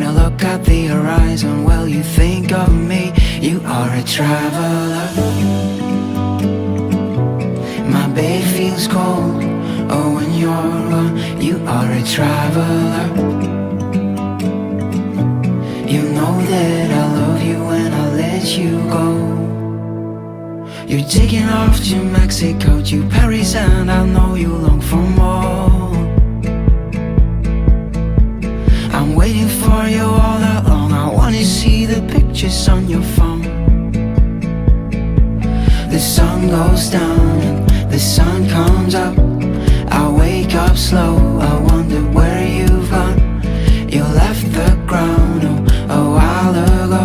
When I look at the horizon, well, you think of me. You are a traveler. My bed feels cold, oh, when you're gone. You are a traveler. You know that I love you when I let you go. You're taking off to Mexico, to Paris, and I know you long for more. I'm waiting for you all along. I wanna see the pictures on your phone. The sun goes down and the sun comes up. I wake up slow, I wonder where you've gone. You left the ground, oh, a while ago.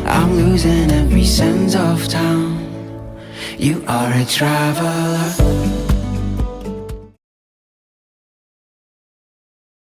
I'm losing every sense of town. You are a traveler.